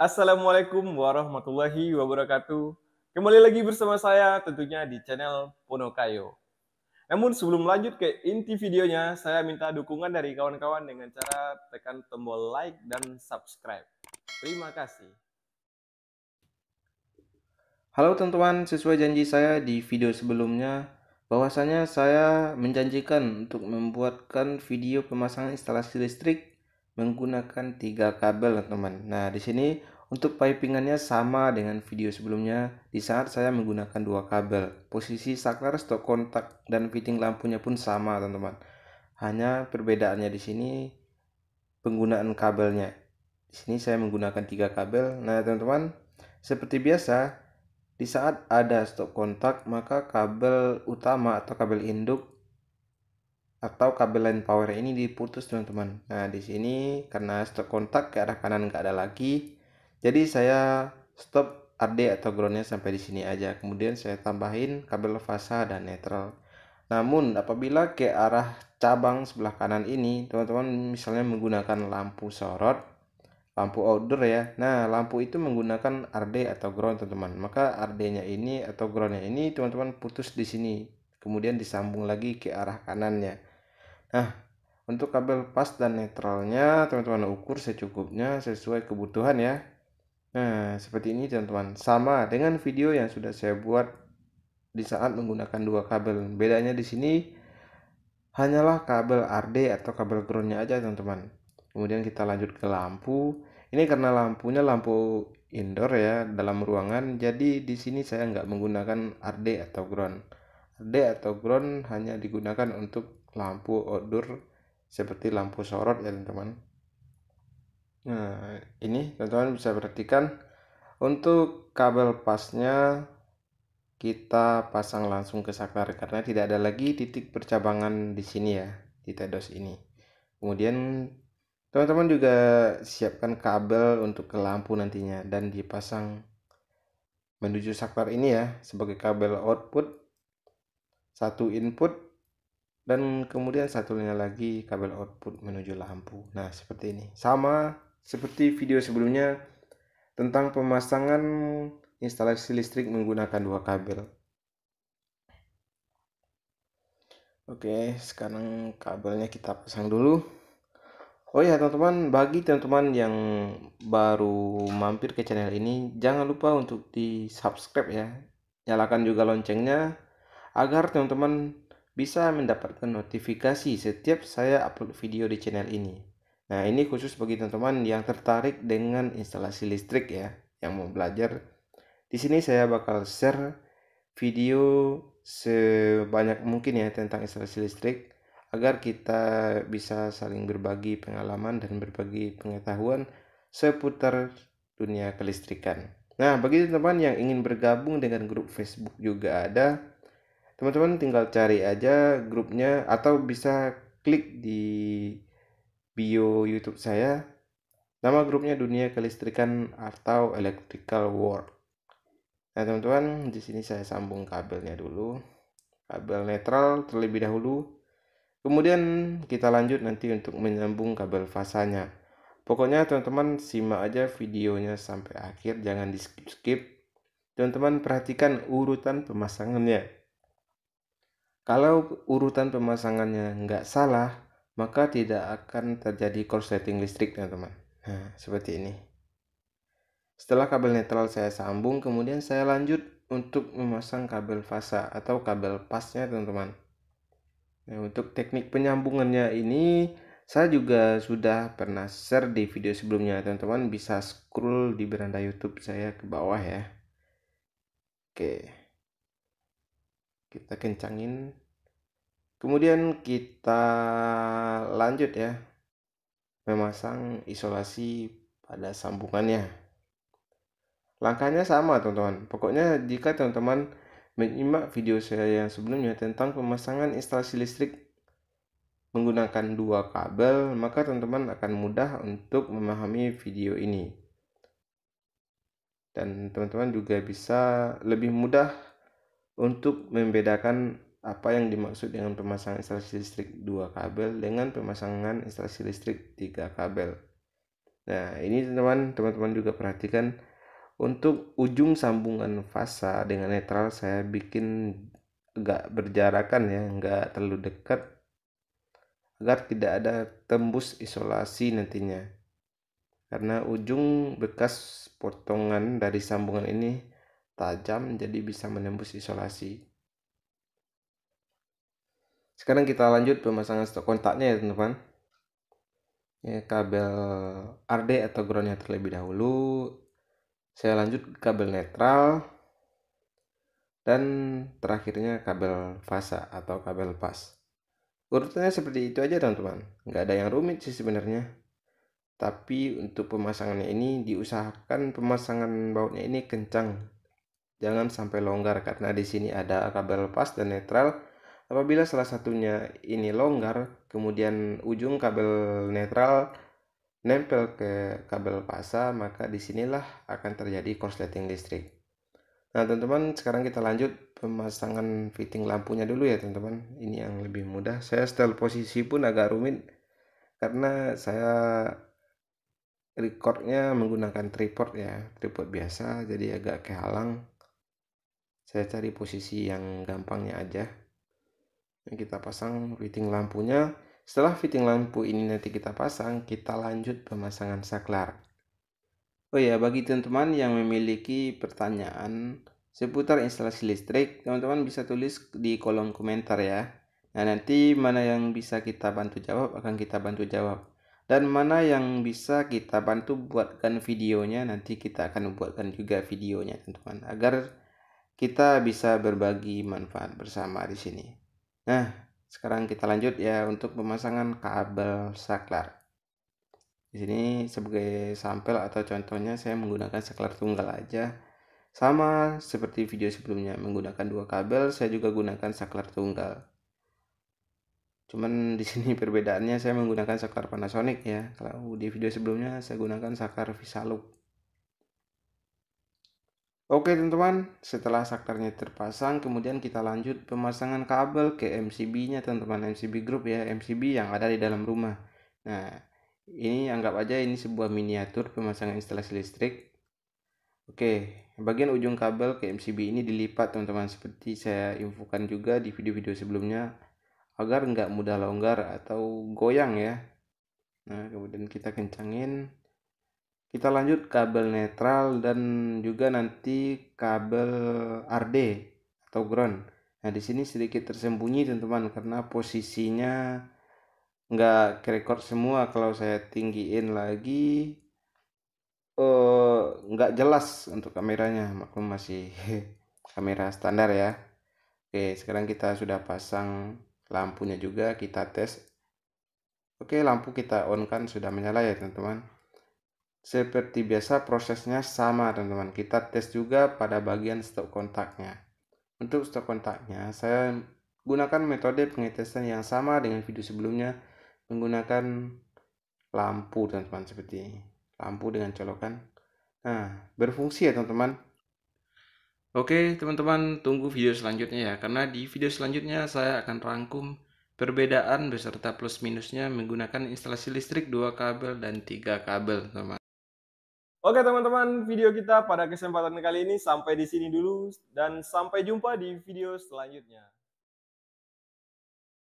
Assalamualaikum warahmatullahi wabarakatuh. Kembali lagi bersama saya tentunya di channel Ponokayo. Namun sebelum lanjut ke inti videonya, saya minta dukungan dari kawan-kawan dengan cara tekan tombol like dan subscribe. Terima kasih. Halo teman-teman, sesuai janji saya di video sebelumnya, bahwasanya saya menjanjikan untuk membuatkan video pemasangan instalasi listrik menggunakan 3 kabel, teman-teman. Nah, di sini untuk pipingannya sama dengan video sebelumnya, di saat saya menggunakan 2 kabel. Posisi saklar, stok kontak, dan fitting lampunya pun sama, teman-teman. Hanya perbedaannya di sini penggunaan kabelnya. Di sini saya menggunakan 3 kabel. Nah, teman-teman, seperti biasa, di saat ada stop kontak, maka kabel utama atau kabel induk atau kabel line power ini diputus, teman-teman. Nah, di sini karena stop kontak ke arah kanan nggak ada lagi, jadi saya stop RD atau groundnya sampai di sini aja. Kemudian saya tambahin kabel fasa dan netral. Namun apabila ke arah cabang sebelah kanan ini, teman-teman misalnya menggunakan lampu sorot, lampu outdoor ya. Nah, lampu itu menggunakan RD atau ground, teman-teman. Maka RD-nya ini atau ground-nya ini teman-teman putus di sini. Kemudian disambung lagi ke arah kanannya. Nah, untuk kabel pas dan netralnya teman-teman ukur secukupnya sesuai kebutuhan ya. Nah, seperti ini teman-teman. Sama dengan video yang sudah saya buat di saat menggunakan 2 kabel. Bedanya di sini hanyalah kabel RD atau kabel groundnya aja, teman-teman. Kemudian kita lanjut ke lampu. Ini karena lampunya lampu indoor ya, dalam ruangan, jadi di sini saya nggak menggunakan RD atau ground. RD atau ground hanya digunakan untuk lampu outdoor seperti lampu sorot ya, teman-teman. Nah, ini teman-teman bisa perhatikan untuk kabel pasnya kita pasang langsung ke saklar karena tidak ada lagi titik percabangan di sini ya, di TEDOS ini. Kemudian teman-teman juga siapkan kabel untuk ke lampu nantinya dan dipasang menuju saklar ini ya, sebagai kabel output, satu input, dan kemudian satunya lagi kabel output menuju lampu. Nah, seperti ini. Sama seperti video sebelumnya tentang pemasangan instalasi listrik menggunakan 2 kabel. Oke, sekarang kabelnya kita pasang dulu. Oh ya teman-teman, bagi teman-teman yang baru mampir ke channel ini, jangan lupa untuk di subscribe ya. Nyalakan juga loncengnya agar teman-teman bisa mendapatkan notifikasi setiap saya upload video di channel ini. Nah, ini khusus bagi teman-teman yang tertarik dengan instalasi listrik ya, yang mau belajar. Di sini saya bakal share video sebanyak mungkin ya tentang instalasi listrik agar kita bisa saling berbagi pengalaman dan berbagi pengetahuan seputar dunia kelistrikan. Nah, bagi teman-teman yang ingin bergabung dengan grup Facebook juga ada, teman-teman tinggal cari aja grupnya atau bisa klik di bio YouTube saya. Nama grupnya Dunia Kelistrikan atau Electrical World. Nah, teman-teman, di sini saya sambung kabelnya dulu. Kabel netral terlebih dahulu. Kemudian kita lanjut nanti untuk menyambung kabel fasanya. Pokoknya teman-teman simak aja videonya sampai akhir, jangan di skip-skip. Teman-teman perhatikan urutan pemasangannya. Kalau urutan pemasangannya nggak salah, maka tidak akan terjadi korsleting listrik, teman-teman. Nah, seperti ini. Setelah kabel netral saya sambung, kemudian saya lanjut untuk memasang kabel fasa atau kabel pasnya, teman-teman. Nah, untuk teknik penyambungannya ini saya juga sudah pernah share di video sebelumnya. Teman-teman bisa scroll di beranda YouTube saya ke bawah ya. Oke, kita kencangin. Kemudian kita lanjut ya, memasang isolasi pada sambungannya. Langkahnya sama, teman-teman. Pokoknya jika teman-teman menyimak video saya yang sebelumnya tentang pemasangan instalasi listrik menggunakan 2 kabel, maka teman-teman akan mudah untuk memahami video ini. Dan teman-teman juga bisa lebih mudah untuk membedakan apa yang dimaksud dengan pemasangan instalasi listrik 2 kabel dengan pemasangan instalasi listrik 3 kabel. Nah, ini teman-teman juga perhatikan untuk ujung sambungan fasa dengan netral saya bikin agak berjarakan ya, nggak terlalu dekat agar tidak ada tembus isolasi nantinya. Karena ujung bekas potongan dari sambungan ini tajam jadi bisa menembus isolasi. Sekarang kita lanjut pemasangan stok kontaknya ya teman-teman. Ya, kabel RD atau groundnya terlebih dahulu. Saya lanjut ke kabel netral dan terakhirnya kabel fasa atau kabel pas. Urutannya seperti itu aja teman-teman. Nggak ada yang rumit sih sebenarnya. Tapi untuk pemasangannya ini diusahakan pemasangan bautnya ini kencang. Jangan sampai longgar karena di sini ada kabel pas dan netral. Apabila salah satunya ini longgar, kemudian ujung kabel netral nempel ke kabel pasa, maka disinilah akan terjadi korsleting listrik. Nah teman-teman, sekarang kita lanjut pemasangan fitting lampunya dulu ya teman-teman. Ini yang lebih mudah. Saya setel posisi pun agak rumit karena saya recordnya menggunakan tripod ya, tripod biasa, jadi agak kehalang. Saya cari posisi yang gampangnya aja. Kita pasang fitting lampunya. Setelah fitting lampu ini nanti kita pasang, kita lanjut pemasangan saklar. Oh ya, bagi teman-teman yang memiliki pertanyaan seputar instalasi listrik, teman-teman bisa tulis di kolom komentar ya. Nah, nanti mana yang bisa kita bantu jawab akan kita bantu jawab. Dan mana yang bisa kita bantu buatkan videonya, nanti kita akan buatkan juga videonya, teman-teman, agar kita bisa berbagi manfaat bersama di sini. Nah, sekarang kita lanjut ya untuk pemasangan kabel saklar. Di sini sebagai sampel atau contohnya saya menggunakan saklar tunggal aja. Sama seperti video sebelumnya menggunakan dua kabel, saya juga gunakan saklar tunggal. Cuman di sini perbedaannya saya menggunakan saklar Panasonic ya. Kalau di video sebelumnya saya gunakan saklar Visaloop. Oke teman-teman, setelah saklarnya terpasang, kemudian kita lanjut pemasangan kabel ke MCB-nya teman-teman, MCB group ya, MCB yang ada di dalam rumah. Nah, ini anggap aja ini sebuah miniatur pemasangan instalasi listrik. Oke, bagian ujung kabel ke MCB ini dilipat teman-teman, seperti saya infokan juga di video-video sebelumnya, agar nggak mudah longgar atau goyang ya. Nah, kemudian kita kencangin. Kita lanjut kabel netral dan juga nanti kabel RD atau ground. Nah, di sini sedikit tersembunyi teman-teman karena posisinya nggak kerekord semua. Kalau saya tinggiin lagi nggak jelas untuk kameranya, maklum masih kamera standar ya. Oke, sekarang kita sudah pasang lampunya juga, kita tes. Oke, lampu kita on kan sudah menyala ya teman-teman. Seperti biasa prosesnya sama teman-teman. Kita tes juga pada bagian stop kontaknya. Untuk stop kontaknya saya gunakan metode pengetesan yang sama dengan video sebelumnya, menggunakan lampu teman-teman, seperti lampu dengan colokan. Nah, berfungsi ya teman-teman. Oke teman-teman, tunggu video selanjutnya ya, karena di video selanjutnya saya akan rangkum perbedaan beserta plus minusnya menggunakan instalasi listrik 2 kabel dan 3 kabel teman-teman. Oke teman-teman, video kita pada kesempatan kali ini sampai di sini dulu dan sampai jumpa di video selanjutnya.